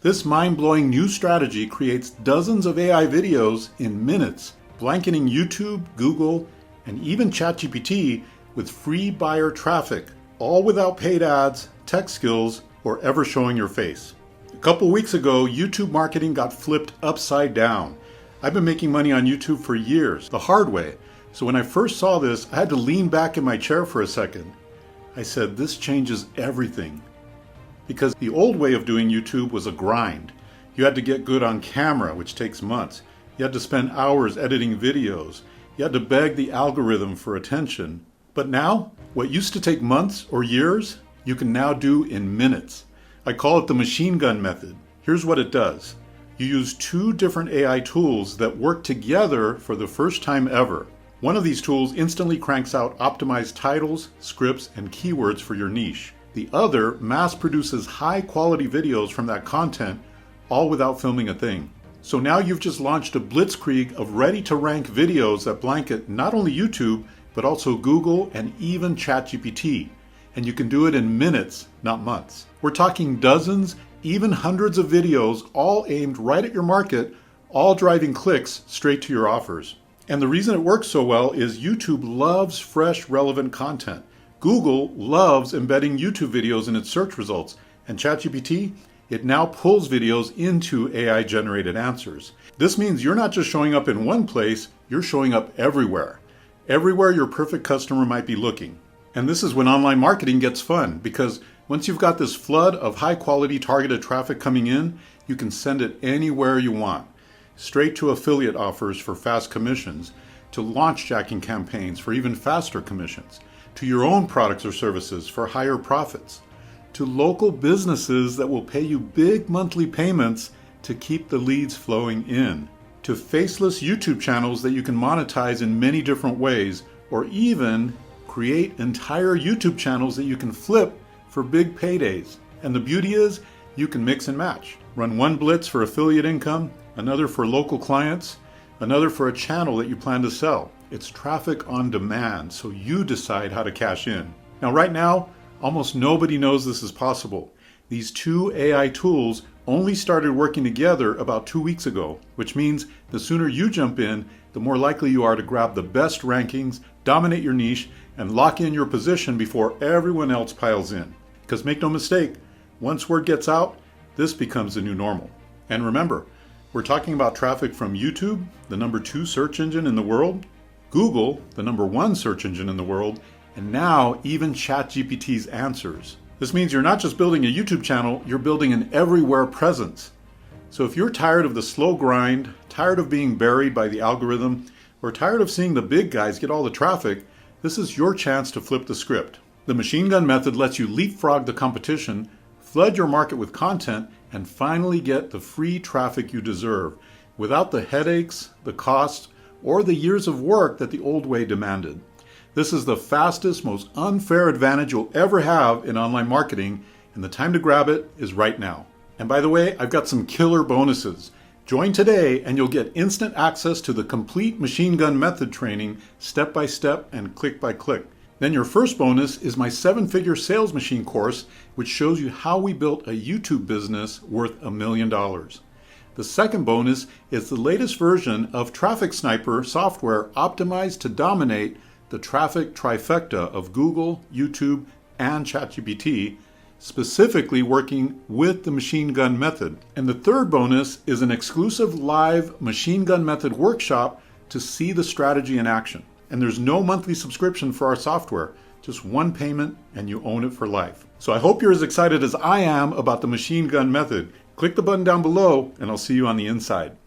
This mind-blowing new strategy creates dozens of AI videos in minutes, blanketing YouTube, Google, and even ChatGPT with free buyer traffic, all without paid ads, tech skills, or ever showing your face. A couple weeks ago, YouTube marketing got flipped upside down. I've been making money on YouTube for years, the hard way. So when I first saw this, I had to lean back in my chair for a second. I said, this changes everything. Because the old way of doing YouTube was a grind. You had to get good on camera, which takes months. You had to spend hours editing videos. You had to beg the algorithm for attention. But now, what used to take months or years, you can now do in minutes. I call it the machine gun method. Here's what it does. You use two different AI tools that work together for the first time ever. One of these tools instantly cranks out optimized titles, scripts, and keywords for your niche. The other mass produces high quality videos from that content, all without filming a thing. So now you've just launched a blitzkrieg of ready to rank videos that blanket not only YouTube, but also Google and even ChatGPT. And you can do it in minutes, not months. We're talking dozens, even hundreds of videos, all aimed right at your market, all driving clicks straight to your offers. And the reason it works so well is YouTube loves fresh, relevant content. Google loves embedding YouTube videos in its search results, and ChatGPT, it now pulls videos into AI-generated answers. This means you're not just showing up in one place, you're showing up everywhere. Everywhere your perfect customer might be looking. And this is when online marketing gets fun, because once you've got this flood of high-quality targeted traffic coming in, you can send it anywhere you want. Straight to affiliate offers for fast commissions, to launch jacking campaigns for even faster commissions, to your own products or services for higher profits, to local businesses that will pay you big monthly payments to keep the leads flowing in, to faceless YouTube channels that you can monetize in many different ways, or even create entire YouTube channels that you can flip for big paydays. And the beauty is, you can mix and match. Run one blitz for affiliate income, another for local clients, another for a channel that you plan to sell. It's traffic on demand, so you decide how to cash in. Now, right now, almost nobody knows this is possible. These two AI tools only started working together about 2 weeks ago, which means the sooner you jump in, the more likely you are to grab the best rankings, dominate your niche, and lock in your position before everyone else piles in. Because make no mistake, once word gets out, this becomes the new normal. And remember, we're talking about traffic from YouTube, the #2 search engine in the world, Google, the #1 search engine in the world, and now even ChatGPT's answers. This means you're not just building a YouTube channel, you're building an everywhere presence. So if you're tired of the slow grind, tired of being buried by the algorithm, or tired of seeing the big guys get all the traffic, this is your chance to flip the script. The machine gun method lets you leapfrog the competition, flood your market with content, and finally get the free traffic you deserve, without the headaches, the costs, or the years of work that the old way demanded. This is the fastest, most unfair advantage you'll ever have in online marketing, and the time to grab it is right now. And by the way, I've got some killer bonuses. Join today and you'll get instant access to the complete machine gun method training, step by step and click by click. Then your first bonus is my 7-figure sales machine course, which shows you how we built a YouTube business worth $1 million. The second bonus is the latest version of Traffic Sniper software optimized to dominate the traffic trifecta of Google, YouTube, and ChatGPT, specifically working with the machine gun method. And the third bonus is an exclusive live machine gun method workshop to see the strategy in action. And there's no monthly subscription for our software, just one payment and you own it for life. So I hope you're as excited as I am about the machine gun method. Click the button down below and I'll see you on the inside.